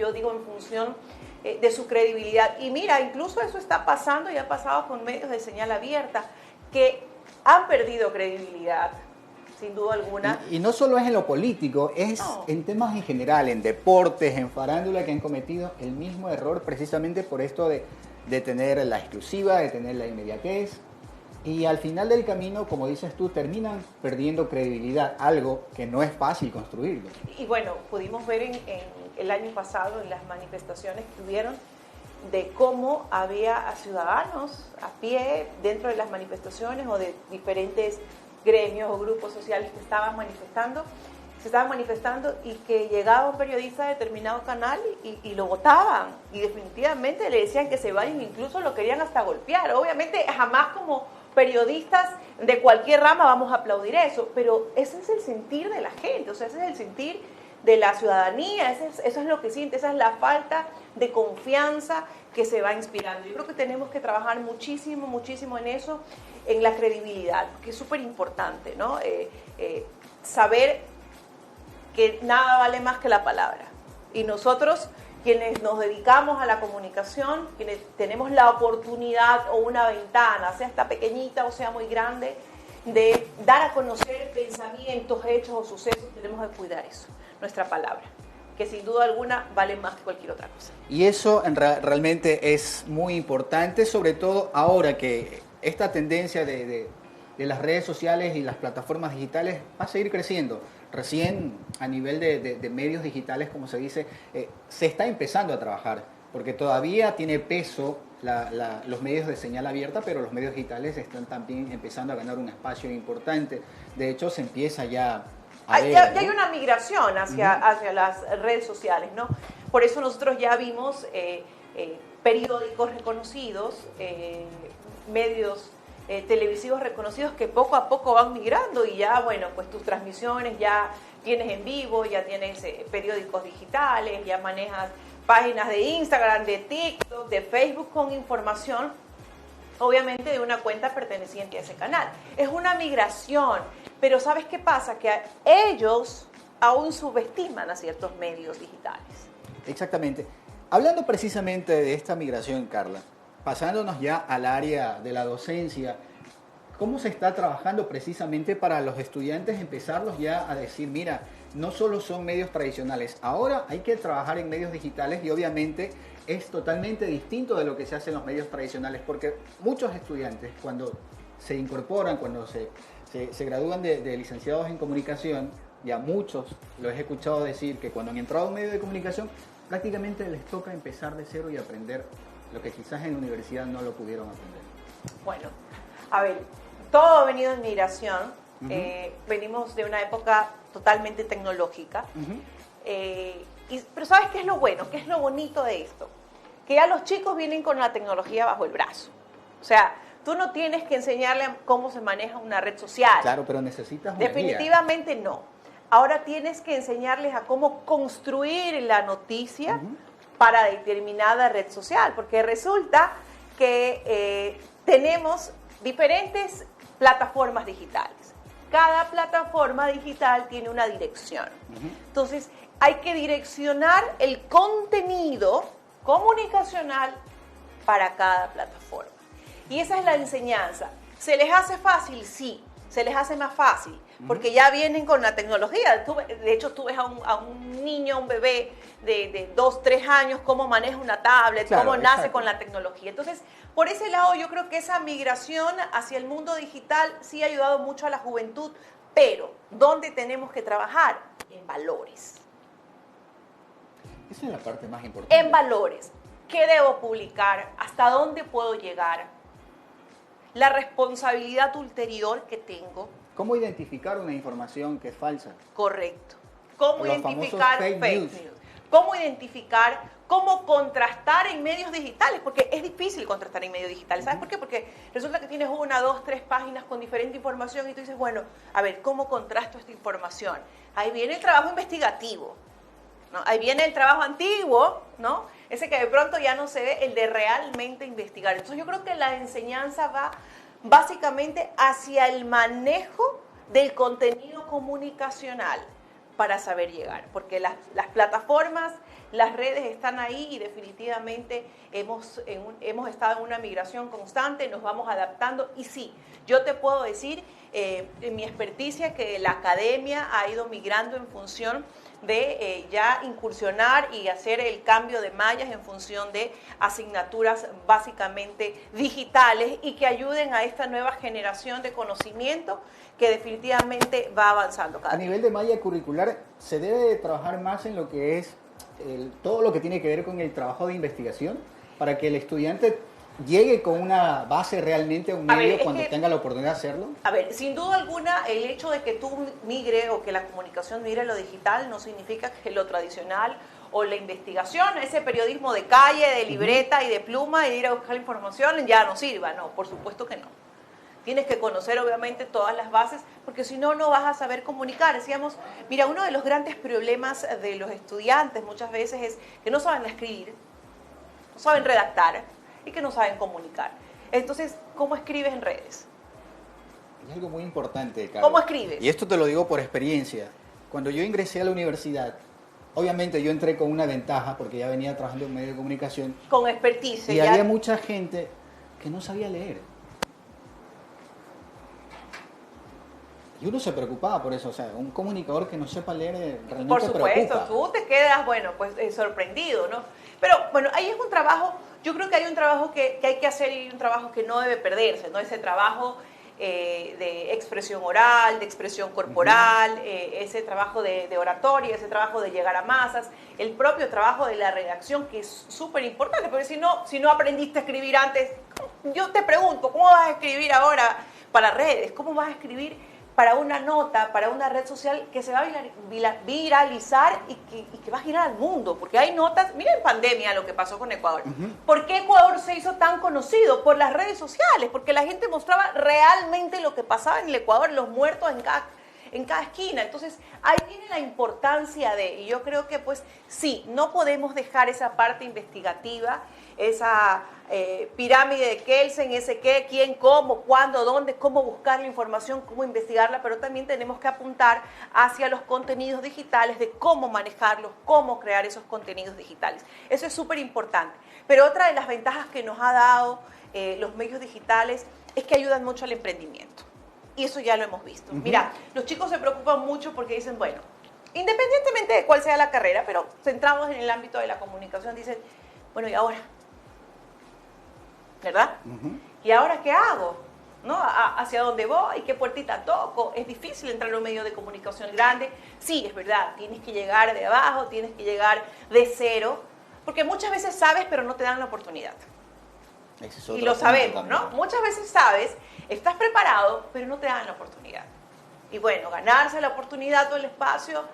yo digo en función de su credibilidad. Y mira, incluso eso está pasando y ha pasado con medios de señal abierta que han perdido credibilidad, sin duda alguna. Y no solo es en lo político, es en temas en general, en deportes, en farándula, que han cometido el mismo error precisamente por esto de tener la exclusiva, de tener la inmediatez. Y al final del camino, como dices tú, terminan perdiendo credibilidad, algo que no es fácil construirlo. Y bueno, pudimos ver en el año pasado en las manifestaciones que hubieron de cómo había a ciudadanos a pie dentro de las manifestaciones o de diferentes gremios o grupos sociales que se estaban manifestando y que llegaba un periodista de determinado canal y lo votaban y definitivamente le decían que se vayan, incluso lo querían hasta golpear. Obviamente jamás como periodistas de cualquier rama vamos a aplaudir eso, pero ese es el sentir de la gente, o sea, ese es el sentir de la ciudadanía, eso es lo que siente, esa es la falta de confianza que se va inspirando. Yo creo que tenemos que trabajar muchísimo, muchísimo en eso, en la credibilidad, que es súper importante, ¿no? Saber que nada vale más que la palabra. Y nosotros, quienes nos dedicamos a la comunicación, quienes tenemos la oportunidad o una ventana, sea esta pequeñita o sea muy grande, de dar a conocer pensamientos, hechos o sucesos, tenemos que cuidar eso, nuestra palabra, que sin duda alguna vale más que cualquier otra cosa. Y eso realmente es muy importante, sobre todo ahora que esta tendencia de las redes sociales y las plataformas digitales va a seguir creciendo. Recién a nivel de medios digitales, como se dice, se está empezando a trabajar, porque todavía tiene peso los medios de señal abierta, pero los medios digitales están también empezando a ganar un espacio importante. De hecho, se empieza ya a ver, ya ¿no? hay una migración hacia las redes sociales, ¿no? Por eso nosotros ya vimos periódicos reconocidos, medios televisivos reconocidos que poco a poco van migrando y ya, bueno, pues tus transmisiones ya tienes en vivo, ya tienes periódicos digitales, ya manejas páginas de Instagram, de TikTok, de Facebook con información, obviamente de una cuenta perteneciente a ese canal. Es una migración, pero ¿sabes qué pasa? Que ellos aún subestiman a ciertos medios digitales. Exactamente. Hablando precisamente de esta migración, Carla, pasándonos ya al área de la docencia, ¿cómo se está trabajando precisamente para los estudiantes empezarlos ya a decir, mira, no solo son medios tradicionales, ahora hay que trabajar en medios digitales y obviamente es totalmente distinto de lo que se hace en los medios tradicionales, porque muchos estudiantes cuando se incorporan, cuando se gradúan de licenciados en comunicación, ya muchos lo he escuchado decir que cuando han entrado a un medio de comunicación prácticamente les toca empezar de cero y aprender lo que quizás en la universidad no lo pudieron aprender. Bueno, a ver, todo ha venido en migración. Venimos de una época totalmente tecnológica. Pero ¿sabes qué es lo bueno? ¿Qué es lo bonito de esto? Que ya los chicos vienen con la tecnología bajo el brazo. O sea, tú no tienes que enseñarle cómo se maneja una red social. Claro, pero necesitas una Definitivamente guía. No. Ahora tienes que enseñarles a cómo construir la noticia para determinada red social, porque resulta que tenemos diferentes plataformas digitales. Cada plataforma digital tiene una dirección. Entonces, hay que direccionar el contenido comunicacional para cada plataforma. Y esa es la enseñanza. ¿Se les hace fácil? Sí. Se les hace más fácil, porque ya vienen con la tecnología. De hecho, tú ves a un niño, a un bebé de 2, 3 años, cómo maneja una tablet, claro, cómo nace con la tecnología. Entonces, por ese lado, yo creo que esa migración hacia el mundo digital sí ha ayudado mucho a la juventud, pero ¿dónde tenemos que trabajar? En valores. Esa es la parte más importante. En valores. ¿Qué debo publicar? ¿Hasta dónde puedo llegar? La responsabilidad ulterior que tengo. ¿Cómo identificar una información que es falsa? Correcto. ¿Cómo identificar fake news? ¿Cómo identificar, cómo contrastar en medios digitales? Porque es difícil contrastar en medios digitales. ¿Sabes por qué? Porque resulta que tienes 1, 2, 3 páginas con diferente información y tú dices, bueno, a ver, ¿cómo contrasto esta información? Ahí viene el trabajo investigativo, ¿no? Ahí viene el trabajo antiguo, ¿no? Ese que de pronto ya no se ve, el de realmente investigar. Entonces yo creo que la enseñanza va básicamente hacia el manejo del contenido comunicacional para saber llegar, porque las plataformas las redes están ahí y definitivamente hemos estado en una migración constante, nos vamos adaptando y sí, yo te puedo decir en mi experticia que la academia ha ido migrando en función de ya incursionar y hacer el cambio de mallas en función de asignaturas básicamente digitales y que ayuden a esta nueva generación de conocimiento que definitivamente va avanzando cada día. A nivel de malla curricular, ¿se debe de trabajar más en lo que es todo lo que tiene que ver con el trabajo de investigación para que el estudiante llegue con una base realmente a un medio cuando tenga la oportunidad de hacerlo? A ver, sin duda alguna, el hecho de que tú migre o que la comunicación migre a lo digital no significa que lo tradicional o la investigación, ese periodismo de calle, de libreta y de pluma y de ir a buscar información ya no sirva. No, por supuesto que no. Tienes que conocer obviamente todas las bases porque si no, no vas a saber comunicar. Decíamos, mira, uno de los grandes problemas de los estudiantes muchas veces es que no saben escribir, no saben redactar y que no saben comunicar. Entonces, ¿cómo escribes en redes? Es algo muy importante, Carla. ¿Cómo escribes? Y esto te lo digo por experiencia. Cuando yo ingresé a la universidad, obviamente yo entré con una ventaja porque ya venía trabajando en medio de comunicación. Con expertise. Y había mucha gente que no sabía leer. Y uno se preocupaba por eso, o sea, un comunicador que no sepa leer realmente por supuesto, preocupa. Tú te quedas, bueno, pues sorprendido, ¿no? Pero bueno, ahí es un trabajo, yo creo que hay un trabajo que hay que hacer y un trabajo que no debe perderse, ¿no? Ese trabajo de expresión oral, de expresión corporal, ese trabajo de oratoria, ese trabajo de llegar a masas, el propio trabajo de la redacción, que es súper importante, porque si no aprendiste a escribir antes, yo te pregunto, ¿cómo vas a escribir ahora para redes? ¿Cómo vas a escribir para una nota, para una red social que se va a viralizar y que va a girar al mundo? Porque hay notas, miren en pandemia lo que pasó con Ecuador. ¿Por qué Ecuador se hizo tan conocido? Por las redes sociales, porque la gente mostraba realmente lo que pasaba en el Ecuador, los muertos en cada esquina. Entonces, ahí viene la importancia y yo creo que pues sí, no podemos dejar esa parte investigativa, esa pirámide de Kelsen, ese qué, quién, cómo, cuándo, dónde, cómo buscar la información, cómo investigarla, pero también tenemos que apuntar hacia los contenidos digitales, de cómo manejarlos, cómo crear esos contenidos digitales. Eso es súper importante. Pero otra de las ventajas que nos ha dado los medios digitales es que ayudan mucho al emprendimiento. Y eso ya lo hemos visto. Mira, los chicos se preocupan mucho porque dicen, bueno, independientemente de cuál sea la carrera, pero centrados en el ámbito de la comunicación, dicen, bueno, ¿y ahora? ¿Verdad? ¿Y ahora qué hago? ¿No? ¿Hacia dónde voy? ¿Qué puertita toco? Es difícil entrar en un medio de comunicación grande. Sí, es verdad, tienes que llegar de abajo, tienes que llegar de cero, porque muchas veces sabes, pero no te dan la oportunidad. Y lo sabemos, ¿no? Muchas veces sabes, estás preparado, pero no te dan la oportunidad. Y bueno, ganarse la oportunidad o el espacio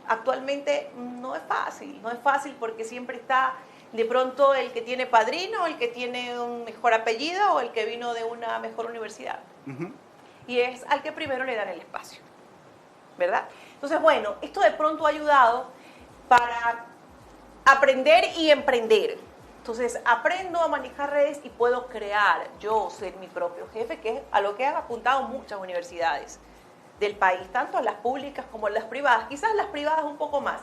actualmente no es fácil porque siempre está de pronto el que tiene padrino, el que tiene un mejor apellido o el que vino de una mejor universidad. Y es al que primero le dan el espacio, ¿verdad? Entonces, bueno, esto de pronto ha ayudado para aprender y emprender. Entonces, aprendo a manejar redes y puedo crear, yo ser mi propio jefe, que es a lo que han apuntado muchas universidades del país, tanto las públicas como las privadas, quizás las privadas un poco más,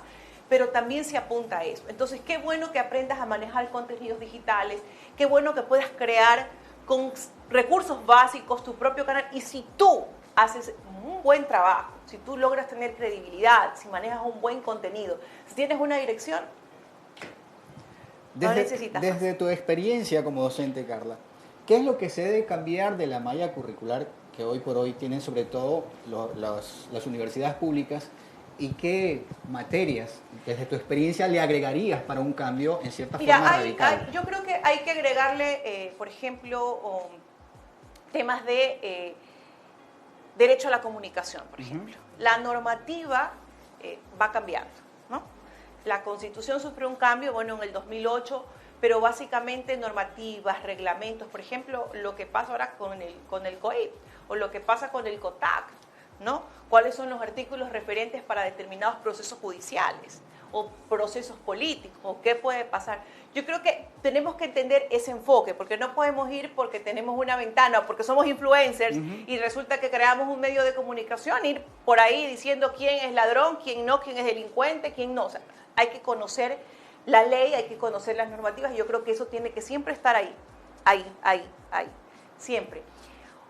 pero también se apunta a eso. Entonces, qué bueno que aprendas a manejar contenidos digitales, qué bueno que puedas crear con recursos básicos tu propio canal, y si tú haces un buen trabajo, si tú logras tener credibilidad, si manejas un buen contenido, si tienes una dirección, no necesitas más. Desde tu experiencia como docente, Carla, ¿qué es lo que se debe cambiar de la malla curricular que hoy por hoy tienen sobre todo las universidades públicas? ¿Y qué materias, desde tu experiencia, le agregarías para un cambio en cierta forma radical? Yo creo que hay que agregarle, por ejemplo, temas de derecho a la comunicación, por ejemplo. La normativa va cambiando, ¿no? La Constitución sufrió un cambio, bueno, en el 2008, pero básicamente normativas, reglamentos, por ejemplo, lo que pasa ahora con el COIP o lo que pasa con el COTAC, ¿no? ¿Cuáles son los artículos referentes para determinados procesos judiciales o procesos políticos? ¿O qué puede pasar? Yo creo que tenemos que entender ese enfoque, porque no podemos ir porque tenemos una ventana o porque somos influencers y resulta que creamos un medio de comunicación, ir por ahí diciendo quién es ladrón, quién no, quién es delincuente, quién no. O sea, hay que conocer la ley, hay que conocer las normativas, y yo creo que eso tiene que siempre estar ahí, siempre.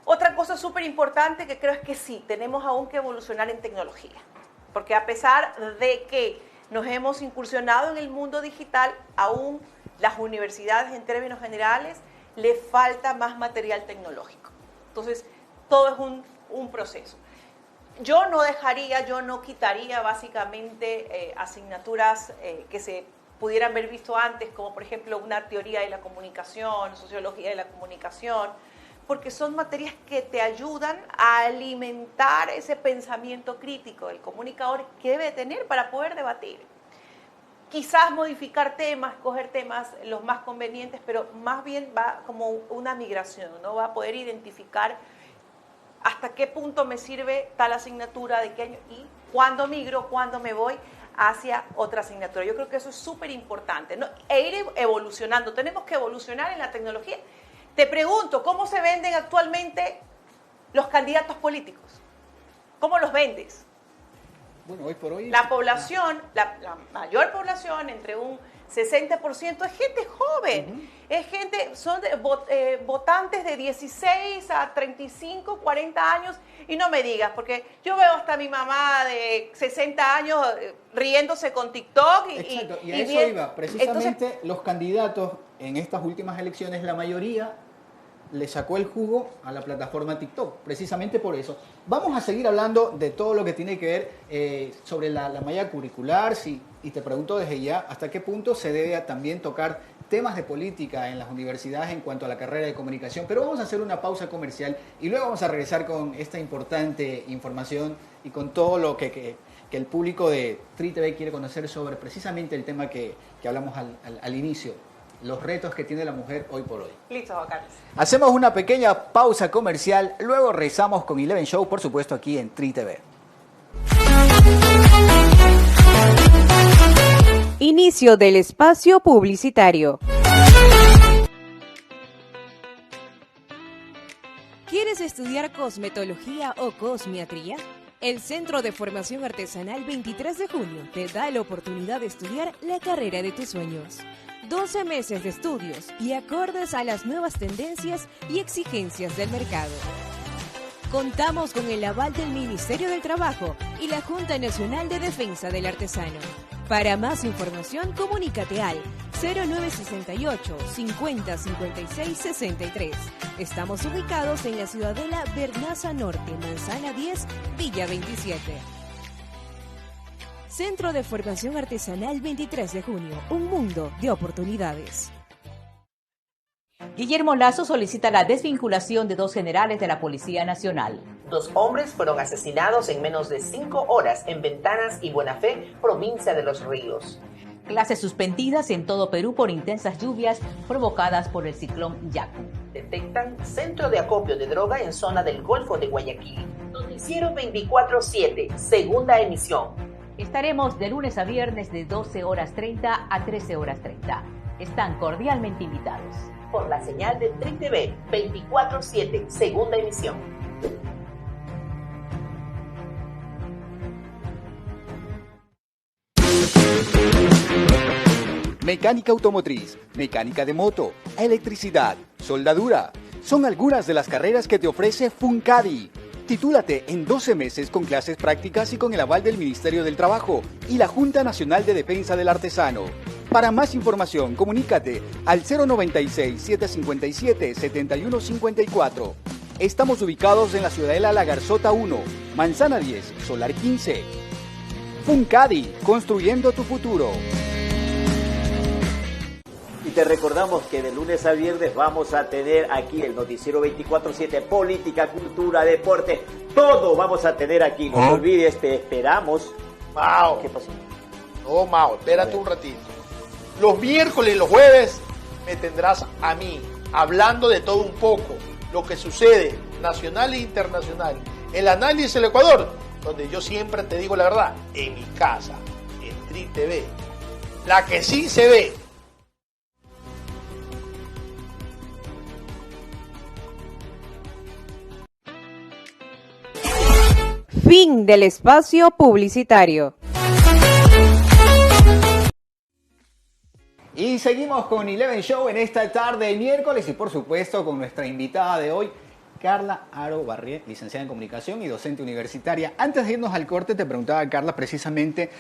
Otra cosa súper importante que creo es que sí, tenemos aún que evolucionar en tecnología, porque a pesar de que nos hemos incursionado en el mundo digital, aún las universidades en términos generales le falta más material tecnológico. Entonces, todo es un proceso. Yo no quitaría básicamente asignaturas que se pudieran haber visto antes, como por ejemplo una teoría de la comunicación, sociología de la comunicación, porque son materias que te ayudan a alimentar ese pensamiento crítico del comunicador que debe tener para poder debatir. Quizás modificar temas, coger temas los más convenientes, pero más bien va como una migración, ¿no? Va a poder identificar hasta qué punto me sirve tal asignatura, de qué año, y cuándo migro, cuándo me voy hacia otra asignatura. Yo creo que eso es súper importante, ¿no? E ir evolucionando. Tenemos que evolucionar en la tecnología. Te pregunto, ¿cómo se venden actualmente los candidatos políticos? ¿Cómo los vendes? Bueno, hoy por hoy... La población, la mayor población, entre un 60%, es gente joven. Es gente, son votantes de 16 a 35, 40 años. Y no me digas, porque yo veo hasta a mi mamá de 60 años riéndose con TikTok. Exacto, y a eso iba. Precisamente entonces, los candidatos en estas últimas elecciones, la mayoría le sacó el jugo a la plataforma TikTok, precisamente por eso. Vamos a seguir hablando de todo lo que tiene que ver sobre la malla curricular, y te pregunto desde ya, ¿hasta qué punto se debe también tocar temas de política en las universidades en cuanto a la carrera de comunicación? Pero vamos a hacer una pausa comercial y luego vamos a regresar con esta importante información y con todo lo que el público de Tri TV quiere conocer sobre precisamente el tema que hablamos al inicio. Los retos que tiene la mujer hoy por hoy. Listo, Carlos. Hacemos una pequeña pausa comercial, luego regresamos con Eleven Show, por supuesto, aquí en Tri TV. Inicio del espacio publicitario. ¿Quieres estudiar cosmetología o cosmiatría? El Centro de Formación Artesanal 23 de junio te da la oportunidad de estudiar la carrera de tus sueños. 12 meses de estudios y acordes a las nuevas tendencias y exigencias del mercado. Contamos con el aval del Ministerio del Trabajo y la Junta Nacional de Defensa del Artesano. Para más información, comunícate al 0968 50 56 63. Estamos ubicados en la Ciudadela Bernaza Norte, Manzana 10, Villa 27. Centro de Formación Artesanal 23 de junio, un mundo de oportunidades. Guillermo Lazo solicita la desvinculación de 2 generales de la Policía Nacional. 2 hombres fueron asesinados en menos de 5 horas en Ventanas y Buena Fe, provincia de Los Ríos. Clases suspendidas en todo Perú por intensas lluvias provocadas por el ciclón Yaku. Detectan centro de acopio de droga en zona del Golfo de Guayaquil. Noticiero 24/7, segunda emisión. Estaremos de lunes a viernes de 12 horas 30 a 13 horas 30. Están cordialmente invitados. Por la señal de Tri TV 24/7, segunda emisión. Mecánica automotriz, mecánica de moto, electricidad, soldadura. Son algunas de las carreras que te ofrece Funcadi. Titúlate en 12 meses con clases prácticas y con el aval del Ministerio del Trabajo y la Junta Nacional de Defensa del Artesano. Para más información, comunícate al 096-757-7154. Estamos ubicados en la Ciudadela La Garzota 1, Manzana 10, Solar 15. Funcadi, construyendo tu futuro. Y te recordamos que de lunes a viernes vamos a tener aquí el noticiero 24/7, política, cultura, deporte, todo vamos a tener aquí. No te olvides, te esperamos. Mao. ¿Qué pasó? No, Mao, espérate un ratito. Los miércoles y los jueves me tendrás a mí, hablando de todo un poco, lo que sucede nacional e internacional. El análisis del Ecuador, donde yo siempre te digo la verdad, en mi casa, en Tri TV. La que sí se ve. Fin del espacio publicitario. Y seguimos con Eleven Show en esta tarde de miércoles y por supuesto con nuestra invitada de hoy, Carla Aro Barrié, licenciada en Comunicación y docente universitaria. Antes de irnos al corte, te preguntaba, Carla, precisamente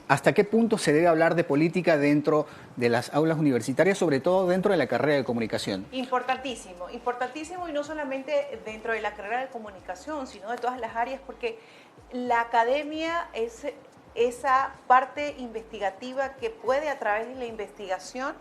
hasta qué punto se debe hablar de política dentro de las aulas universitarias, sobre todo dentro de la carrera de Comunicación. Importantísimo, importantísimo, y no solamente dentro de la carrera de Comunicación, sino de todas las áreas, porque la academia es esa parte investigativa que puede, a través de la investigación,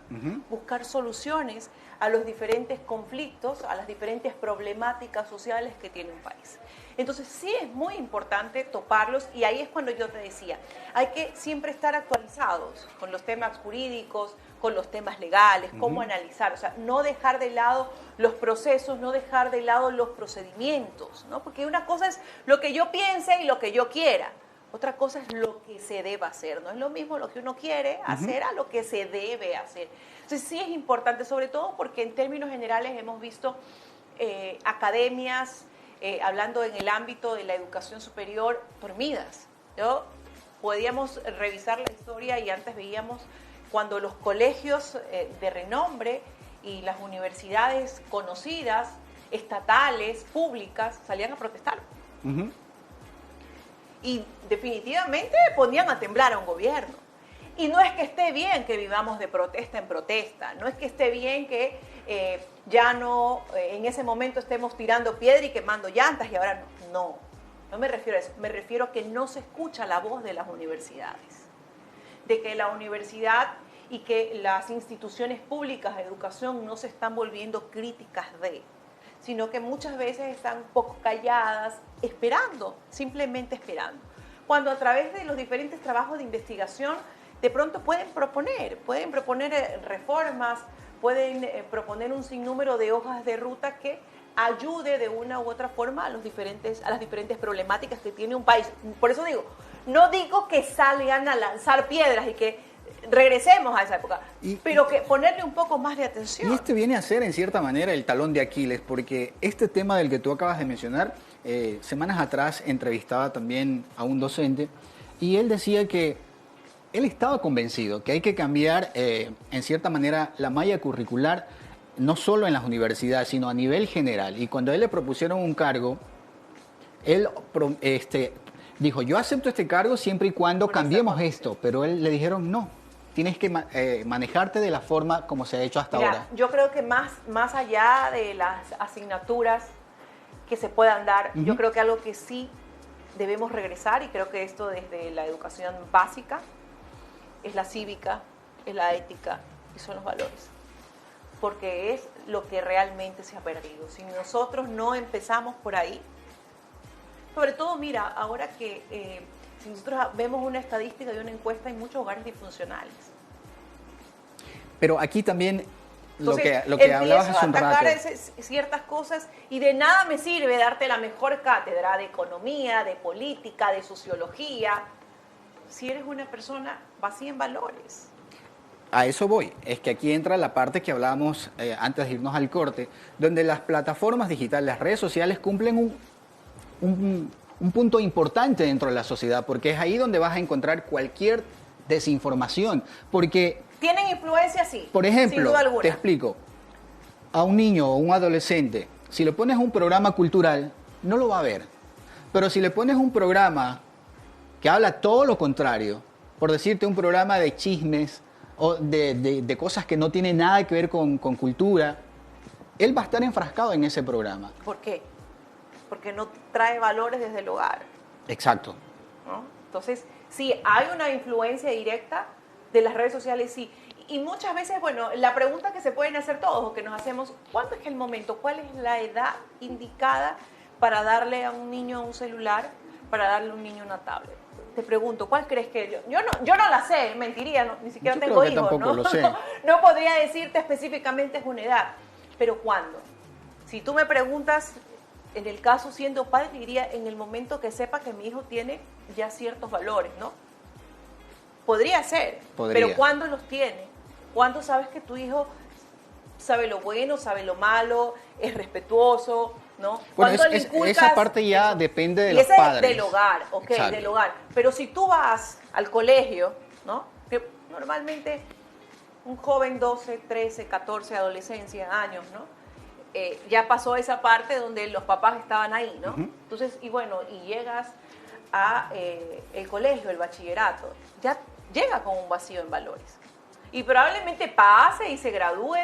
buscar soluciones a los diferentes conflictos, a las diferentes problemáticas sociales que tiene un país. Entonces sí es muy importante toparlos, y ahí es cuando yo te decía, hay que siempre estar actualizados con los temas jurídicos, con los temas legales, cómo analizar, o sea, no dejar de lado los procesos, no dejar de lado los procedimientos, ¿no? Porque una cosa es lo que yo piense y lo que yo quiera. Otra cosa es lo que se debe hacer. No es lo mismo lo que uno quiere hacer a lo que se debe hacer. Entonces sí es importante, sobre todo porque en términos generales hemos visto academias, hablando en el ámbito de la educación superior, dormidas. Podíamos revisar la historia y antes veíamos cuando los colegios de renombre y las universidades conocidas, estatales, públicas, salían a protestar. Y definitivamente ponían a temblar a un gobierno. Y no es que esté bien que vivamos de protesta en protesta, no es que esté bien que ya no, en ese momento estemos tirando piedra y quemando llantas y ahora no me refiero a eso, me refiero a que no se escucha la voz de las universidades, de que la universidad y que las instituciones públicas de educación no se están volviendo críticas sino que muchas veces están un poco calladas, esperando, simplemente esperando. Cuando a través de los diferentes trabajos de investigación, de pronto pueden proponer reformas, pueden proponer un sinnúmero de hojas de ruta que ayude de una u otra forma a las diferentes problemáticas que tiene un país. Por eso digo, no digo que salgan a lanzar piedras y que regresemos a esa época, pero que ponerle un poco más de atención. Y este viene a ser, en cierta manera, el talón de Aquiles, porque este tema del que tú acabas de mencionar, semanas atrás entrevistaba también a un docente y él decía que él estaba convencido que hay que cambiar, en cierta manera, la malla curricular, no solo en las universidades, sino a nivel general. Y cuando a él le propusieron un cargo, él dijo, yo acepto este cargo siempre y cuando cambiemos esto, pero él le dijeron no. Tienes que manejarte de la forma como se ha hecho hasta ahora. Yo creo que más allá de las asignaturas que se puedan dar, yo creo que algo que sí debemos regresar, y creo que esto desde la educación básica, es la cívica, es la ética y son los valores. Porque es lo que realmente se ha perdido. Si nosotros no empezamos por ahí, sobre todo, mira, ahora que si nosotros vemos una estadística y una encuesta, hay muchos hogares disfuncionales. Pero aquí también entonces, lo que hablabas hace un rato. Empiezo a atacar ciertas cosas y de nada me sirve darte la mejor cátedra de economía, de política, de sociología, si eres una persona vacía en valores. A eso voy. Es que aquí entra la parte que hablábamos antes de irnos al corte, donde las plataformas digitales, las redes sociales cumplen un punto importante dentro de la sociedad, porque es ahí donde vas a encontrar cualquier desinformación. Porque ¿tienen influencia? Sí. Por ejemplo, sin duda alguna. Te explico. A un niño o un adolescente, si le pones un programa cultural, no lo va a ver. Pero si le pones un programa que habla todo lo contrario, por decirte un programa de chismes o de cosas que no tienen nada que ver con cultura, él va a estar enfrascado en ese programa. ¿Por qué? Porque no trae valores desde el hogar. Exacto. ¿No? Entonces, sí, hay una influencia directa de las redes sociales, sí. Y muchas veces, bueno, la pregunta que se pueden hacer todos o que nos hacemos, ¿cuándo es el momento? ¿Cuál es la edad indicada para darle a un niño un celular, para darle a un niño una tablet? Te pregunto, ¿cuál crees que yo no la sé, mentiría, ni siquiera tengo hijos, ¿no? Lo sé. No podría decirte específicamente es una edad, pero ¿cuándo? Si tú me preguntas, en el caso siendo padre, diría en el momento que sepa que mi hijo tiene ya ciertos valores, ¿no? Podría ser, pero ¿cuándo los tiene? ¿Cuándo sabes que tu hijo sabe lo bueno, sabe lo malo, es respetuoso, ¿no? Bueno, esa parte ya depende de los padres. Del hogar, ok, exacto, del hogar. Pero si tú vas al colegio, ¿no? Que normalmente un joven 12, 13, 14, adolescencia, años, ¿no? Ya pasó esa parte donde los papás estaban ahí, ¿no? Entonces, y llegas a el colegio, el bachillerato, ya llega con un vacío en valores. Y probablemente pase y se gradúe,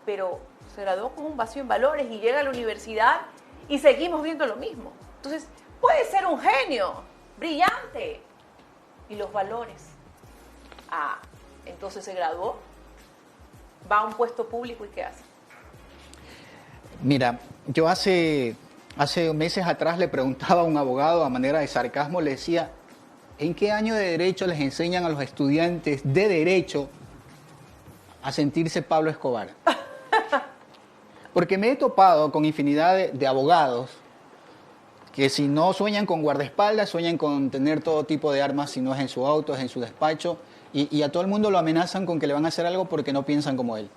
pero se graduó con un vacío en valores y llega a la universidad y seguimos viendo lo mismo. Entonces, puede ser un genio, brillante, y los valores. Entonces se graduó, va a un puesto público y ¿qué hace? Mira, yo hace meses atrás le preguntaba a un abogado a manera de sarcasmo, le decía, ¿en qué año de Derecho les enseñan a los estudiantes de Derecho a sentirse Pablo Escobar? Porque me he topado con infinidad de abogados que si no sueñan con guardaespaldas, sueñan con tener todo tipo de armas, si no es en su auto, es en su despacho, y a todo el mundo lo amenazan con que le van a hacer algo porque no piensan como él.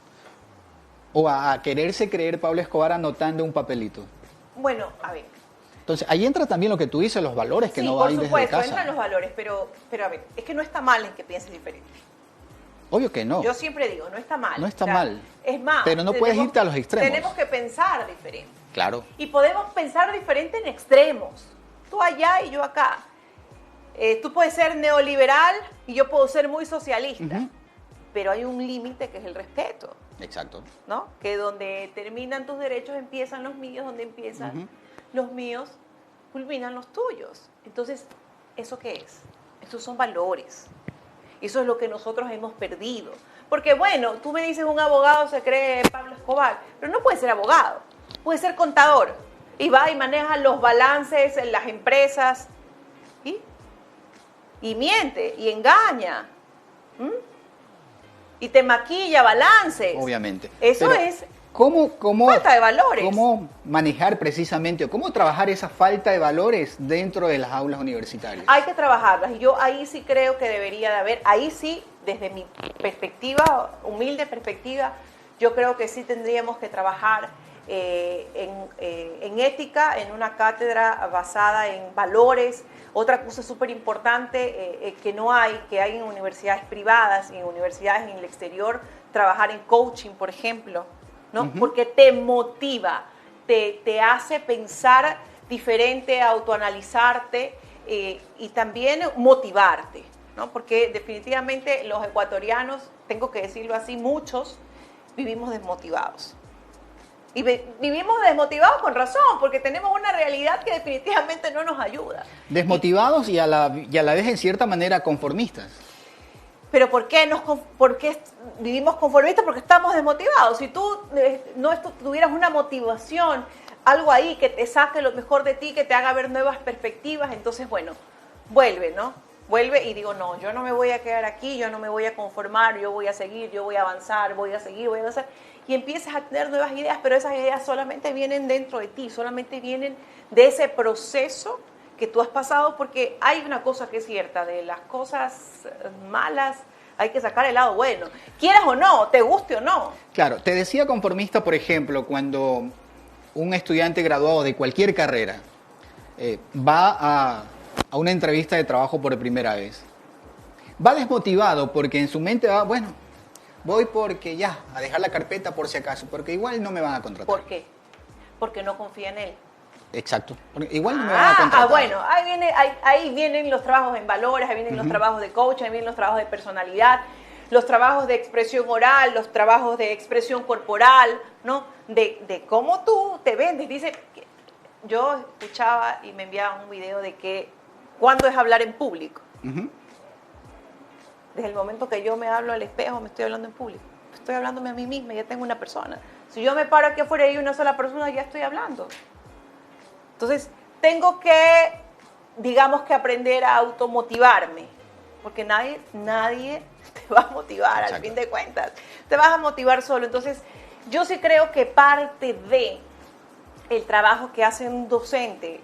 O a quererse creer Pablo Escobar anotando un papelito. Bueno, a ver. Entonces, ahí entra también lo que tú dices, los valores que no van desde casa. Sí, por supuesto, entran los valores, pero a ver, es que no está mal en que pienses diferente. Obvio que no. Yo siempre digo, no está mal. No está mal. Es más. Pero no puedes irte a los extremos. Tenemos que pensar diferente. Claro. Y podemos pensar diferente en extremos. Tú allá y yo acá. Tú puedes ser neoliberal y yo puedo ser muy socialista. Pero hay un límite que es el respeto. Exacto. ¿No? Que donde terminan tus derechos empiezan los míos, donde empiezan los míos, culminan los tuyos. Entonces, ¿eso qué es? Esos son valores. Eso es lo que nosotros hemos perdido. Porque bueno, tú me dices un abogado se cree Pablo Escobar, pero no puede ser abogado, puede ser contador. Y va y maneja los balances en las empresas. Y miente, y engaña. Y te maquilla balances. Obviamente. Eso pero es ¿cómo falta de valores. ¿Cómo manejar precisamente o cómo trabajar esa falta de valores dentro de las aulas universitarias? Hay que trabajarlas y yo ahí sí creo que debería de haber, ahí sí, desde mi perspectiva, humilde perspectiva, yo creo que sí tendríamos que trabajar en ética, en una cátedra basada en valores. Otra cosa súper importante que hay en universidades privadas y en universidades en el exterior, trabajar en coaching, por ejemplo, ¿no? Porque te motiva, te hace pensar diferente, autoanalizarte y también motivarte, ¿no? Porque definitivamente los ecuatorianos, tengo que decirlo así, muchos vivimos desmotivados. Y vivimos desmotivados con razón, porque tenemos una realidad que definitivamente no nos ayuda. Desmotivados y a la vez en cierta manera conformistas. ¿Pero por qué vivimos conformistas? Porque estamos desmotivados. Si tú tuvieras una motivación, algo ahí que te saque lo mejor de ti, que te haga ver nuevas perspectivas, entonces, bueno, vuelve, ¿no? Vuelve y digo, no, yo no me voy a quedar aquí, yo no me voy a conformar, yo voy a seguir, yo voy a avanzar, voy a seguir, voy a avanzar. Y empiezas a tener nuevas ideas, pero esas ideas solamente vienen dentro de ti, solamente vienen de ese proceso que tú has pasado, porque hay una cosa que es cierta, de las cosas malas hay que sacar el lado bueno, quieras o no, te guste o no. Claro, te decía conformista, por ejemplo, cuando un estudiante graduado de cualquier carrera va a una entrevista de trabajo por primera vez. Va desmotivado porque en su mente va, bueno, voy porque ya, a dejar la carpeta por si acaso, porque igual no me van a contratar. ¿Por qué? Porque no confía en él. Exacto, porque igual no me van a contratar. Bueno, ahí vienen los trabajos en valores, ahí vienen los trabajos de coaching, ahí vienen los trabajos de personalidad, los trabajos de expresión oral, los trabajos de expresión corporal, ¿no? De cómo tú te vendes. Dice, yo escuchaba y me enviaban un video de que ¿cuándo es hablar en público? Desde el momento que yo me hablo al espejo, me estoy hablando en público. Estoy hablándome a mí misma, ya tengo una persona. Si yo me paro aquí afuera y hay una sola persona, ya estoy hablando. Entonces, tengo que, digamos que aprender a automotivarme, porque nadie te va a motivar. Exacto. Al fin de cuentas. Te vas a motivar solo. Entonces, yo sí creo que parte de el trabajo que hace un docente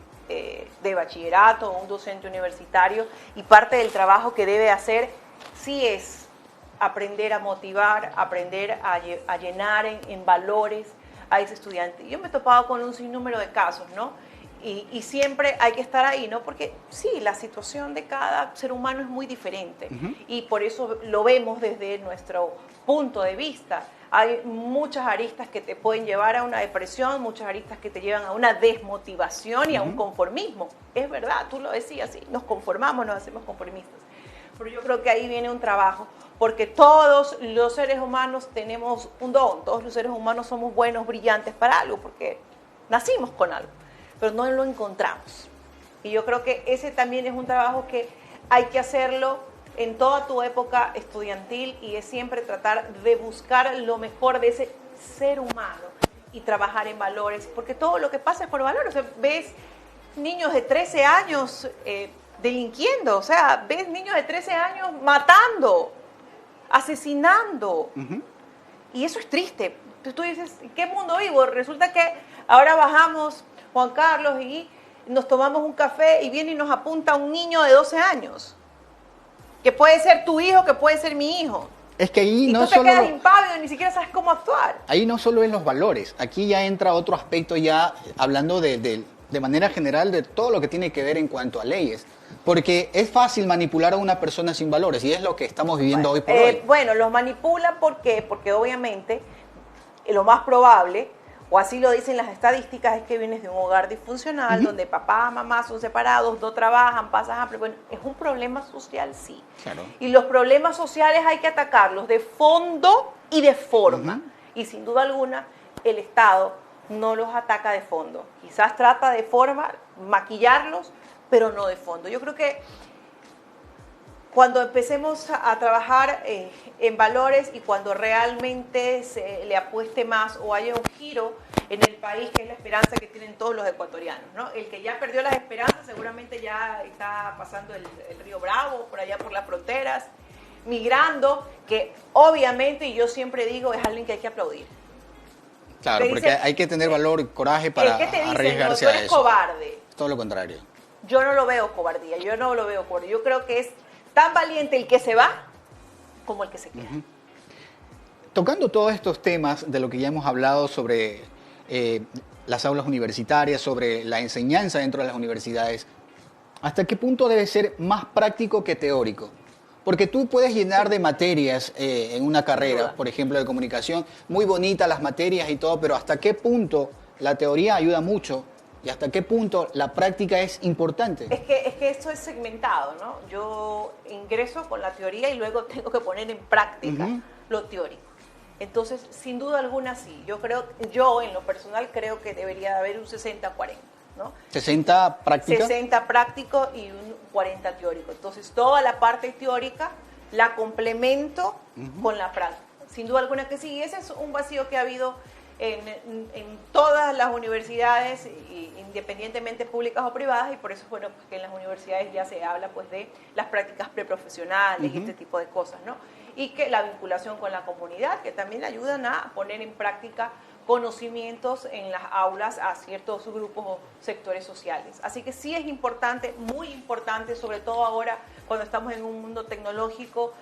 de bachillerato o un docente universitario y parte del trabajo que debe hacer sí es aprender a motivar, aprender a llenar en valores a ese estudiante. Yo me he topado con un sinnúmero de casos, ¿no? Y siempre hay que estar ahí, ¿no? Porque sí, la situación de cada ser humano es muy diferente y por eso lo vemos desde nuestro punto de vista. Hay muchas aristas que te pueden llevar a una depresión, muchas aristas que te llevan a una desmotivación y a un conformismo. Es verdad, tú lo decías, sí, nos conformamos, nos hacemos conformistas. Pero yo creo que ahí viene un trabajo, porque todos los seres humanos tenemos un don, todos los seres humanos somos buenos, brillantes para algo, porque nacimos con algo, pero no lo encontramos. Y yo creo que ese también es un trabajo que hay que hacerlo en toda tu época estudiantil, y es siempre tratar de buscar lo mejor de ese ser humano y trabajar en valores, porque todo lo que pasa es por valores. O sea, ves niños de 13 años delinquiendo, o sea, ves niños de 13 años matando, asesinando, y eso es triste. Tú dices, ¿en qué mundo vivo? Resulta que ahora bajamos, Juan Carlos, y nos tomamos un café y viene y nos apunta un niño de 12 años. Que puede ser tu hijo, que puede ser mi hijo. Es que ahí y no tú te solo... quedas impávido, ni siquiera sabes cómo actuar. Ahí no solo es los valores, aquí ya entra otro aspecto, ya hablando de manera general de todo lo que tiene que ver en cuanto a leyes. Porque es fácil manipular a una persona sin valores, y es lo que estamos viviendo hoy por hoy. Bueno, los manipulan, ¿por qué? Porque obviamente lo más probable, o así lo dicen las estadísticas, es que vienes de un hogar disfuncional, donde papá, mamá son separados, no trabajan, pasas hambre. Bueno, es un problema social, sí. Claro. Y los problemas sociales hay que atacarlos de fondo y de forma. Y sin duda alguna, el Estado no los ataca de fondo. Quizás trata de forma, maquillarlos, pero no de fondo. Yo creo que cuando empecemos a trabajar en valores, y cuando realmente se le apueste más o haya un giro en el país, que es la esperanza que tienen todos los ecuatorianos, ¿no? El que ya perdió las esperanzas seguramente ya está pasando el río Bravo, por allá por las fronteras, migrando, que obviamente, y yo siempre digo, es alguien que hay que aplaudir. Claro, te porque dice, hay que tener valor y coraje para arriesgarse no, tú a eres eso. cobarde. Todo lo contrario. Yo no lo veo cobardía, yo no lo veo cobardía. Yo creo que es tan valiente el que se va como el que se queda. Tocando todos estos temas de lo que ya hemos hablado sobre las aulas universitarias, sobre la enseñanza dentro de las universidades, ¿hasta qué punto debe ser más práctico que teórico? Porque tú puedes llenar de materias en una carrera, por ejemplo, de comunicación, muy bonitas las materias y todo, pero ¿hasta qué punto la teoría ayuda mucho y hasta qué punto la práctica es importante? Es que esto es segmentado, ¿no? Yo ingreso con la teoría y luego tengo que poner en práctica lo teórico. Entonces, sin duda alguna, sí. Yo en lo personal creo que debería haber un 60-40, ¿no? 60 práctica. 60 práctico y un 40 teórico. Entonces, toda la parte teórica la complemento con la práctica. Sin duda alguna que sí. Ese es un vacío que ha habido en todas las universidades, independientemente públicas o privadas, y por eso, bueno, pues que en las universidades ya se habla pues de las prácticas preprofesionales y este tipo de cosas, ¿no? Y que la vinculación con la comunidad, que también ayudan a poner en práctica conocimientos en las aulas a ciertos grupos o sectores sociales. Así que sí es importante, muy importante, sobre todo ahora cuando estamos en un mundo tecnológico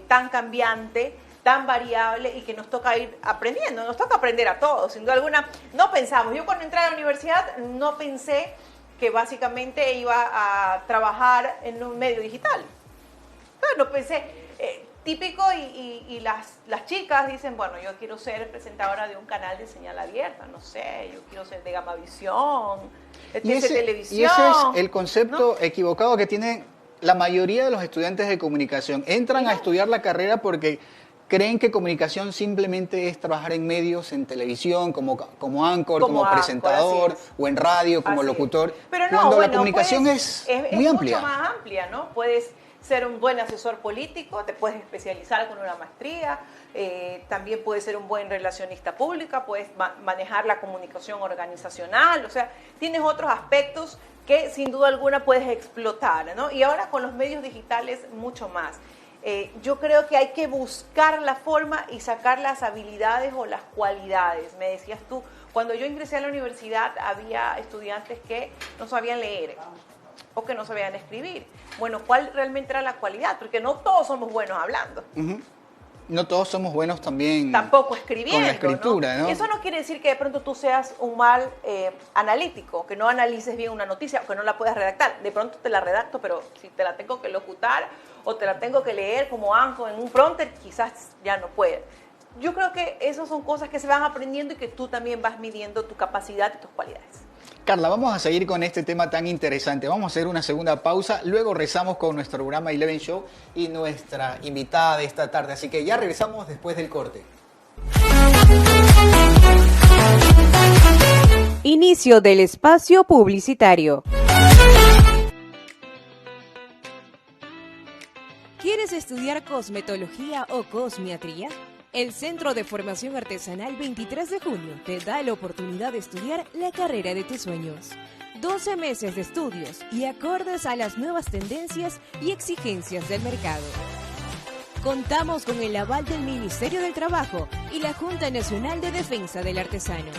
tan cambiante, tan variable, y que nos toca ir aprendiendo, nos toca aprender a todos, sin duda alguna. No pensamos, yo cuando entré a la universidad no pensé que básicamente iba a trabajar en un medio digital. No pensé, típico, y las chicas dicen, bueno, yo quiero ser presentadora de un canal de señal abierta, no sé, yo quiero ser de Gamavisión, de televisión. Y ese es el concepto equivocado que tienen la mayoría de los estudiantes de comunicación. Entran a estudiar la carrera porque creen que comunicación simplemente es trabajar en medios, en televisión, como anchor, como presentador, o en radio, como locutor. Pero no, cuando la comunicación es muy amplia. Mucho más amplia, ¿no? Puedes ser un buen asesor político, te puedes especializar con una maestría, también puedes ser un buen relacionista pública, puedes manejar la comunicación organizacional, o sea, tienes otros aspectos que sin duda alguna puedes explotar, ¿no? Y ahora con los medios digitales mucho más. Yo creo que hay que buscar la forma y sacar las habilidades o las cualidades. Me decías tú, cuando yo ingresé a la universidad había estudiantes que no sabían leer o que no sabían escribir. Bueno, ¿cuál realmente era la cualidad? Porque no todos somos buenos hablando. no todos somos buenos también tampoco escribiendo, con la escritura, ¿no? Eso no quiere decir que de pronto tú seas un mal analítico, que no analices bien una noticia o que no la puedas redactar. De pronto te la redacto, pero si te la tengo que locutar o te la tengo que leer como anco en un prompter, quizás ya no puedes. Yo creo que esas son cosas que se van aprendiendo y que tú también vas midiendo tu capacidad y tus cualidades. Carla, vamos a seguir con este tema tan interesante. Vamos a hacer una segunda pausa, luego regresamos con nuestro programa Eleven Show y nuestra invitada de esta tarde. Así que ya regresamos después del corte. Inicio del espacio publicitario. ¿Quieres estudiar cosmetología o cosmiatría? El Centro de Formación Artesanal 23 de junio te da la oportunidad de estudiar la carrera de tus sueños. 12 meses de estudios y acordes a las nuevas tendencias y exigencias del mercado. Contamos con el aval del Ministerio del Trabajo y la Junta Nacional de Defensa del Artesano.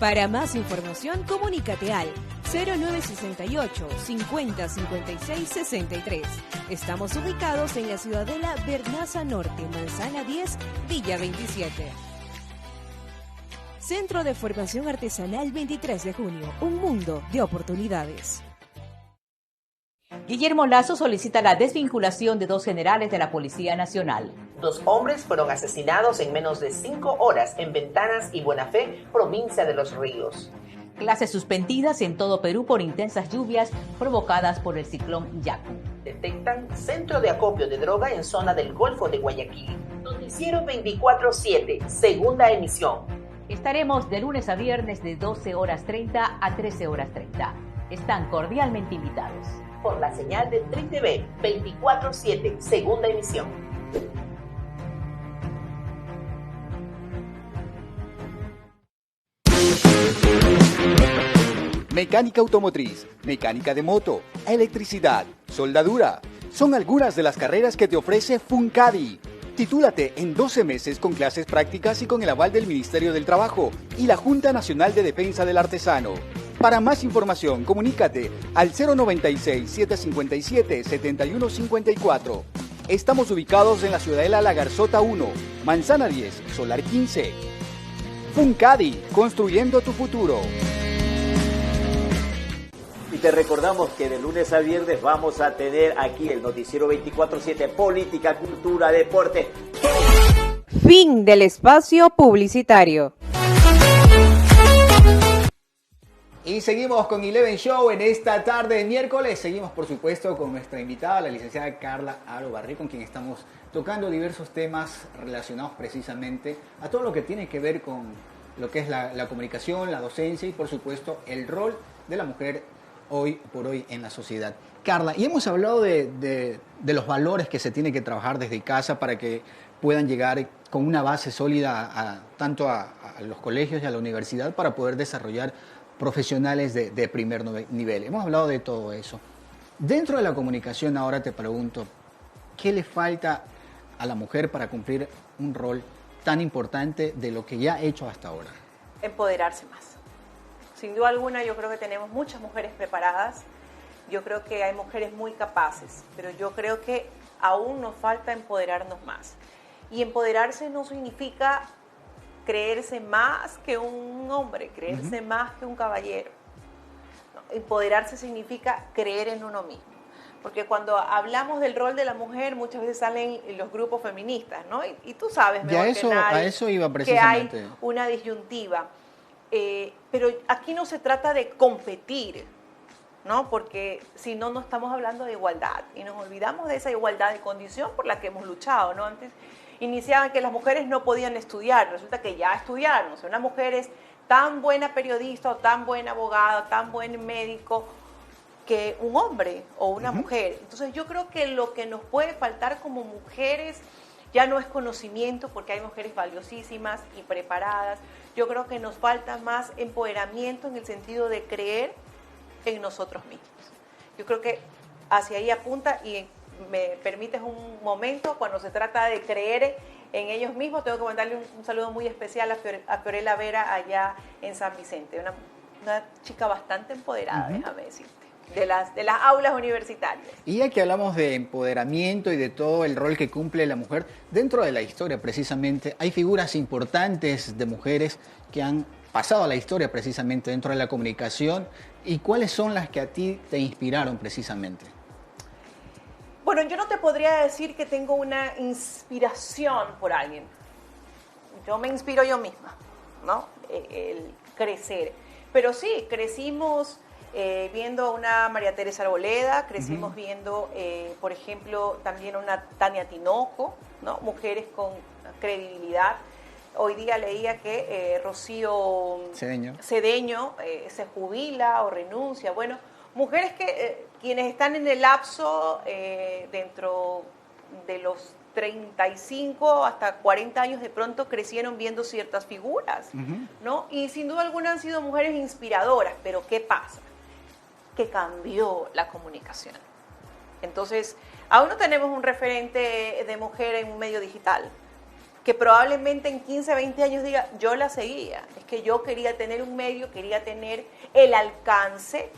Para más información, comunícate al 0968 50 56 63. Estamos ubicados en la Ciudadela Bernaza Norte, Manzana 10, Villa 27. Centro de Formación Artesanal 23 de junio, un mundo de oportunidades. Guillermo Lazo solicita la desvinculación de 2 generales de la Policía Nacional. 2 hombres fueron asesinados en menos de 5 horas en Ventanas y Buena Fe, provincia de Los Ríos. Clases suspendidas en todo Perú por intensas lluvias provocadas por el ciclón Yaku. Detectan centro de acopio de droga en zona del Golfo de Guayaquil. Noticiero 24/7, segunda emisión. Estaremos de lunes a viernes de 12:30 a 13:30. Están cordialmente invitados. Por la señal de Tri TV 24/7, segunda emisión. Mecánica automotriz, mecánica de moto, electricidad, soldadura. Son algunas de las carreras que te ofrece Funcadi. Titúlate en 12 meses con clases prácticas y con el aval del Ministerio del Trabajo y la Junta Nacional de Defensa del Artesano. Para más información, comunícate al 096-757-7154. Estamos ubicados en la Ciudadela La Garzota 1, Manzana 10, Solar 15. Funcadi, construyendo tu futuro. Y te recordamos que de lunes a viernes vamos a tener aquí el noticiero 24/7, política, cultura, deporte. Fin del espacio publicitario. Y seguimos con Eleven Show en esta tarde de miércoles. Seguimos, por supuesto, con nuestra invitada, la licenciada Carla Aro Barril, con quien estamos tocando diversos temas relacionados precisamente a todo lo que tiene que ver con lo que es la comunicación, la docencia y, por supuesto, el rol de la mujer hoy por hoy en la sociedad. Carla, y hemos hablado de los valores que se tiene que trabajar desde casa para que puedan llegar con una base sólida tanto a los colegios y a la universidad para poder desarrollar profesionales de primer nivel. Hemos hablado de todo eso. Dentro de la comunicación ahora te pregunto, ¿qué le falta a la mujer para cumplir un rol tan importante de lo que ya ha hecho hasta ahora? Empoderarse más. Sin duda alguna yo creo que tenemos muchas mujeres preparadas, yo creo que hay mujeres muy capaces, pero yo creo que aún nos falta empoderarnos más. Y empoderarse no significa creerse más que un hombre, creerse más que un caballero. No, empoderarse significa creer en uno mismo. Porque cuando hablamos del rol de la mujer, muchas veces salen los grupos feministas, ¿no? Y tú sabes mejor que nadie a eso iba precisamente. que hay una disyuntiva. Pero aquí no se trata de competir, ¿no? Porque si no, no estamos hablando de igualdad. Y nos olvidamos de esa igualdad de condición por la que hemos luchado, ¿no? Antes iniciaban que las mujeres no podían estudiar, resulta que ya estudiaron. O sea, una mujer es tan buena periodista o tan buena abogada, tan buen médico que un hombre o una mujer. Entonces yo creo que lo que nos puede faltar como mujeres ya no es conocimiento, porque hay mujeres valiosísimas y preparadas. Yo creo que nos falta más empoderamiento en el sentido de creer en nosotros mismos. Yo creo que hacia ahí apunta, y me permites un momento, cuando se trata de creer en ellos mismos, tengo que mandarle un saludo muy especial a Fiorella Vera allá en San Vicente, una chica bastante empoderada, déjame decirte. de las aulas universitarias. Y ya que hablamos de empoderamiento y de todo el rol que cumple la mujer, dentro de la historia precisamente hay figuras importantes de mujeres que han pasado a la historia precisamente dentro de la comunicación. ¿Y cuáles son las que a ti te inspiraron precisamente? Bueno, yo no te podría decir que tengo una inspiración por alguien. Yo me inspiro yo misma, ¿no? El crecer. Pero sí, crecimos viendo a una María Teresa Arboleda, crecimos viendo, por ejemplo, también a una Tania Tinoco, ¿no? Mujeres con credibilidad. Hoy día leía que Rocío Cedeño se jubila o renuncia. Bueno, mujeres que quienes están en el lapso dentro de los 35 hasta 40 años de pronto crecieron viendo ciertas figuras, ¿no? Y sin duda alguna han sido mujeres inspiradoras, pero ¿qué pasa? Que cambió la comunicación. Entonces, aún no tenemos un referente de mujer en un medio digital, que probablemente en 15, 20 años diga, yo la seguía, es que yo quería tener un medio, quería tener el alcance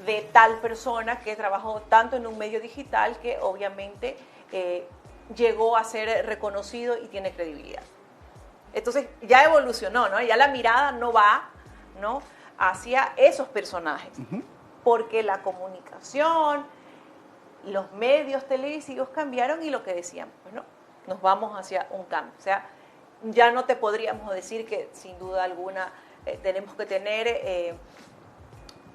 de tal persona que trabajó tanto en un medio digital que obviamente llegó a ser reconocido y tiene credibilidad. Entonces ya evolucionó, ¿no? Ya la mirada no va, ¿no?, hacia esos personajes, porque la comunicación, los medios televisivos cambiaron y lo que decíamos, pues no, nos vamos hacia un cambio. O sea, ya no te podríamos decir que sin duda alguna tenemos que tener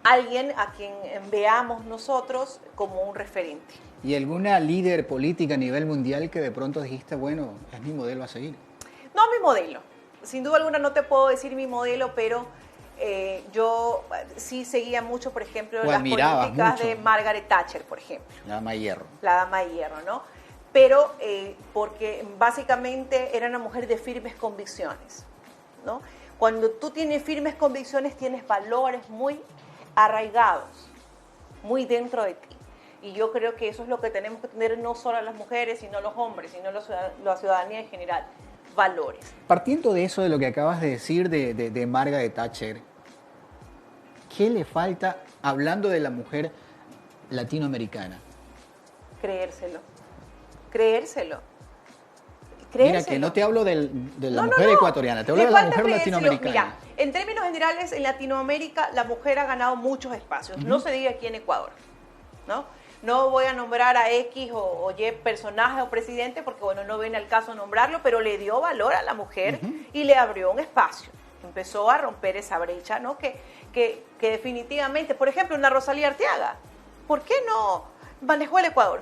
alguien a quien veamos nosotros como un referente. ¿Y alguna líder política a nivel mundial que de pronto dijiste, bueno, es mi modelo a seguir? No mi modelo. Sin duda alguna no te puedo decir mi modelo, pero yo sí seguía mucho, por ejemplo, las políticas de Margaret Thatcher, por ejemplo. La dama de hierro. La dama de hierro, ¿no? Pero porque básicamente era una mujer de firmes convicciones, ¿no? Cuando tú tienes firmes convicciones, tienes valores muy arraigados, muy dentro de ti. Y yo creo que eso es lo que tenemos que tener no solo las mujeres, sino los hombres, sino la ciudadanía en general, valores. Partiendo de eso, de lo que acabas de decir de Margaret Thatcher, ¿qué le falta hablando de la mujer latinoamericana? Creérselo. Mira, que no te hablo de la mujer ecuatoriana, te hablo de la mujer latinoamericana. Mira, en términos generales, en Latinoamérica la mujer ha ganado muchos espacios. No se diga aquí en Ecuador, ¿no? No voy a nombrar a X o Y personaje o presidente porque, bueno, no viene al caso nombrarlo, pero le dio valor a la mujer y le abrió un espacio. Empezó a romper esa brecha, ¿no? Que definitivamente, por ejemplo, una Rosalía Arteaga, ¿por qué no manejó el Ecuador?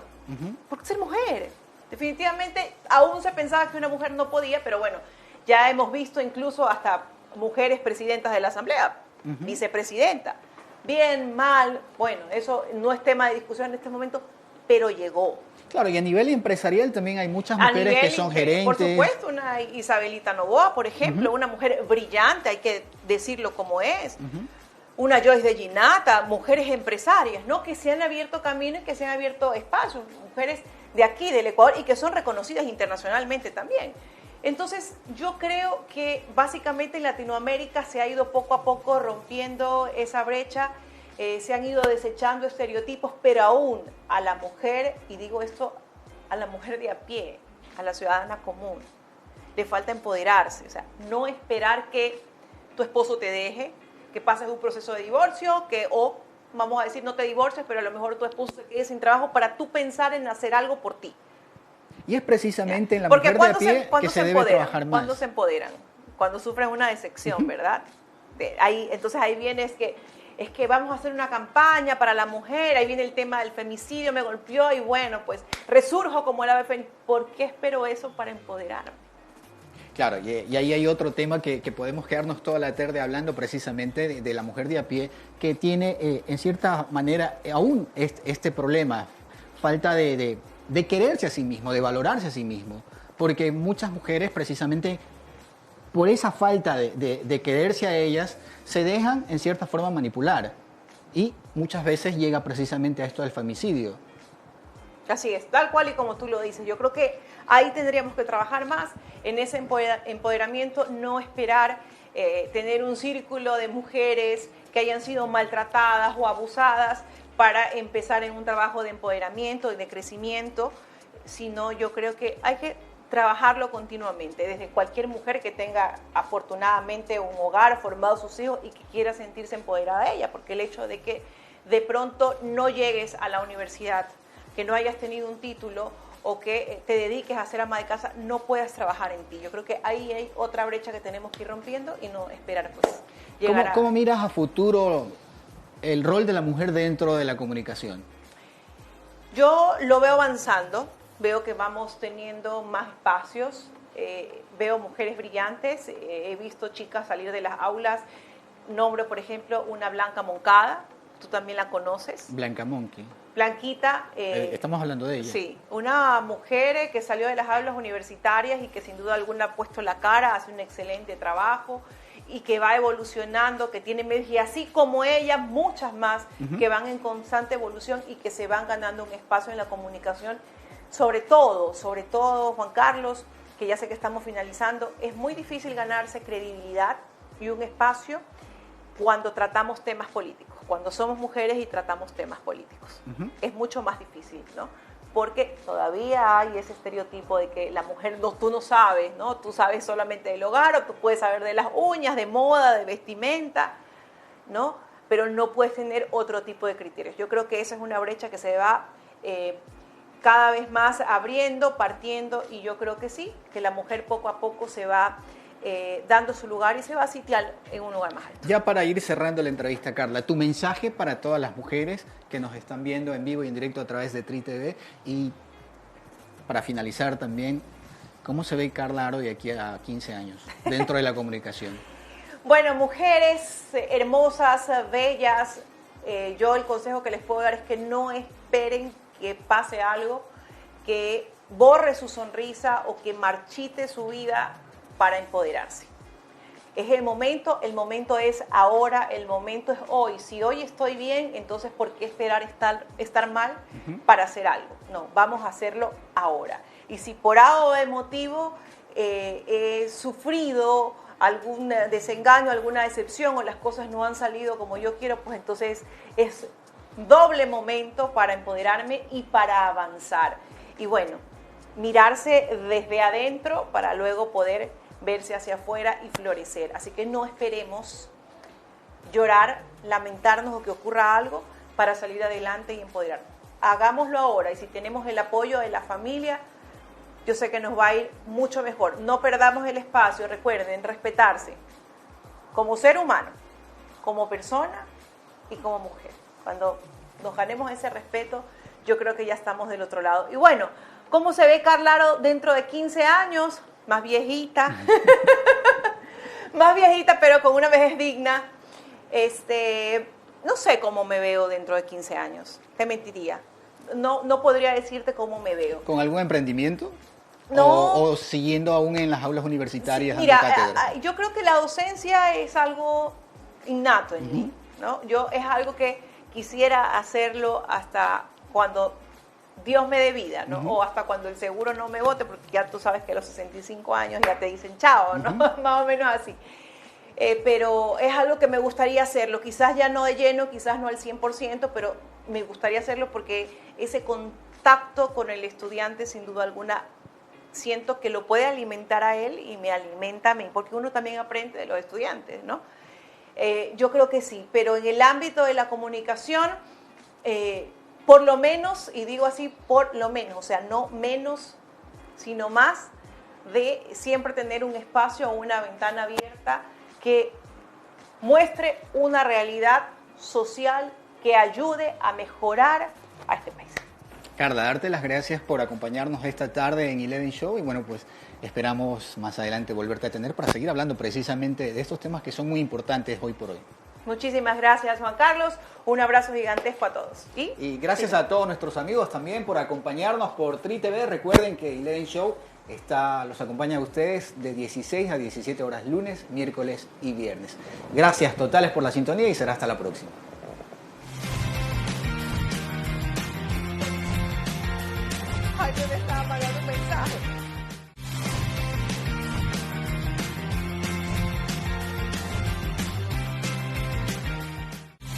Por ser mujer. Definitivamente, aún se pensaba que una mujer no podía, pero bueno, ya hemos visto incluso hasta mujeres presidentas de la Asamblea, vicepresidenta. Bien, mal, bueno, eso no es tema de discusión en este momento, pero llegó. Claro, y a nivel empresarial también hay muchas mujeres que son gerentes. Por supuesto, una Isabelita Novoa, por ejemplo, una mujer brillante, hay que decirlo como es. Una Joyce de Ginata, mujeres empresarias, ¿no? Que se han abierto caminos y que se han abierto espacios, mujeres de aquí, del Ecuador, y que son reconocidas internacionalmente también. Entonces, yo creo que básicamente en Latinoamérica se ha ido poco a poco rompiendo esa brecha, se han ido desechando estereotipos, pero aún a la mujer, y digo esto, a la mujer de a pie, a la ciudadana común, le falta empoderarse, o sea, no esperar que tu esposo te deje, que pases un proceso de divorcio, vamos a decir, no te divorcies, pero a lo mejor tu esposo se quede sin trabajo para tú pensar en hacer algo por ti. Y es precisamente en la mujer de a pie que se debe trabajar más. Cuando se empoderan, cuando sufren una decepción, ¿verdad? Entonces ahí viene es que vamos a hacer una campaña para la mujer, ahí viene el tema del femicidio, me golpeó y bueno, pues resurjo como el ave fénix. ¿Por qué espero eso para empoderarme? Claro, y ahí hay otro tema que podemos quedarnos toda la tarde hablando precisamente de la mujer de a pie, que tiene en cierta manera aún este problema, falta de quererse a sí mismo, de valorarse a sí mismo, porque muchas mujeres precisamente por esa falta de quererse a ellas se dejan en cierta forma manipular y muchas veces llega precisamente a esto del femicidio. Así es, tal cual y como tú lo dices. Yo creo que ahí tendríamos que trabajar más en ese empoderamiento, no esperar tener un círculo de mujeres que hayan sido maltratadas o abusadas para empezar en un trabajo de empoderamiento y de crecimiento, sino yo creo que hay que trabajarlo continuamente, desde cualquier mujer que tenga afortunadamente un hogar, formado sus hijos y que quiera sentirse empoderada de ella, porque el hecho de que de pronto no llegues a la universidad, que no hayas tenido un título o que te dediques a ser ama de casa, no puedas trabajar en ti. Yo creo que ahí hay otra brecha que tenemos que ir rompiendo y no esperar pues llegar ¿Cómo miras a futuro el rol de la mujer dentro de la comunicación? Yo lo veo avanzando, veo que vamos teniendo más espacios, veo mujeres brillantes, he visto chicas salir de las aulas, nombro por ejemplo una Blanca Moncada, tú también la conoces. Blanca Monkey. Blanquita. Estamos hablando de ella. Sí, una mujer que salió de las aulas universitarias y que sin duda alguna ha puesto la cara, hace un excelente trabajo y que va evolucionando, que tiene medios, y así como ella, muchas más que van en constante evolución y que se van ganando un espacio en la comunicación. Sobre todo, Juan Carlos, que ya sé que estamos finalizando, es muy difícil ganarse credibilidad y un espacio cuando tratamos temas políticos, cuando somos mujeres y tratamos temas políticos. Es mucho más difícil, ¿no? Porque todavía hay ese estereotipo de que la mujer, tú no sabes, ¿no? Tú sabes solamente del hogar, o tú puedes saber de las uñas, de moda, de vestimenta, ¿no? Pero no puedes tener otro tipo de criterios. Yo creo que esa es una brecha que se va cada vez más abriendo, partiendo, y yo creo que sí, que la mujer poco a poco se va dando su lugar y se va a sitiar en un lugar más alto. Ya para ir cerrando la entrevista, Carla, tu mensaje para todas las mujeres que nos están viendo en vivo y en directo a través de Tri TV, y para finalizar también, ¿cómo se ve Carla Aro de aquí a 15 años dentro de la comunicación? Bueno, mujeres hermosas, bellas, yo el consejo que les puedo dar es que no esperen que pase algo, que borre su sonrisa o que marchite su vida para empoderarse. Es el momento es ahora, el momento es hoy. Si hoy estoy bien, entonces ¿por qué esperar estar mal para hacer algo? No, vamos a hacerlo ahora. Y si por algo de motivo he sufrido algún desengaño, alguna decepción o las cosas no han salido como yo quiero, pues entonces es doble momento para empoderarme y para avanzar. Y bueno, mirarse desde adentro para luego poder verse hacia afuera y florecer. Así que no esperemos llorar, lamentarnos o que ocurra algo para salir adelante y empoderarnos. Hagámoslo ahora, y si tenemos el apoyo de la familia, yo sé que nos va a ir mucho mejor. No perdamos el espacio, recuerden, respetarse como ser humano, como persona y como mujer. Cuando nos ganemos ese respeto, yo creo que ya estamos del otro lado. Y bueno, ¿cómo se ve Carla Aro dentro de 15 años? Más viejita, más viejita, pero con una vejez digna. No sé cómo me veo dentro de 15 años, te mentiría. No podría decirte cómo me veo. ¿Con algún emprendimiento? No. ¿O siguiendo aún en las aulas universitarias? Sí, mira, yo creo que la docencia es algo innato en mí, ¿no? Es algo que quisiera hacerlo hasta cuando Dios me dé vida, ¿no? O hasta cuando el seguro no me vote, porque ya tú sabes que a los 65 años ya te dicen chao, ¿no? Más o menos así. Pero es algo que me gustaría hacerlo, quizás ya no de lleno, quizás no al 100%, pero me gustaría hacerlo porque ese contacto con el estudiante, sin duda alguna, siento que lo puede alimentar a él y me alimenta a mí, porque uno también aprende de los estudiantes, ¿no? Yo creo que sí, pero en el ámbito de la comunicación, por lo menos, y digo así, por lo menos, o sea, no menos, sino más, de siempre tener un espacio o una ventana abierta que muestre una realidad social que ayude a mejorar a este país. Carla, darte las gracias por acompañarnos esta tarde en Eleven Show, y bueno, pues esperamos más adelante volverte a tener para seguir hablando precisamente de estos temas que son muy importantes hoy por hoy. Muchísimas gracias, Juan Carlos. Un abrazo gigantesco a todos. Y gracias a todos nuestros amigos también por acompañarnos por Tri TV. Recuerden que Eleven Show los acompaña a ustedes de 16 a 17 horas lunes, miércoles y viernes. Gracias totales por la sintonía y será hasta la próxima. Ay, yo me estaba mandando un mensaje.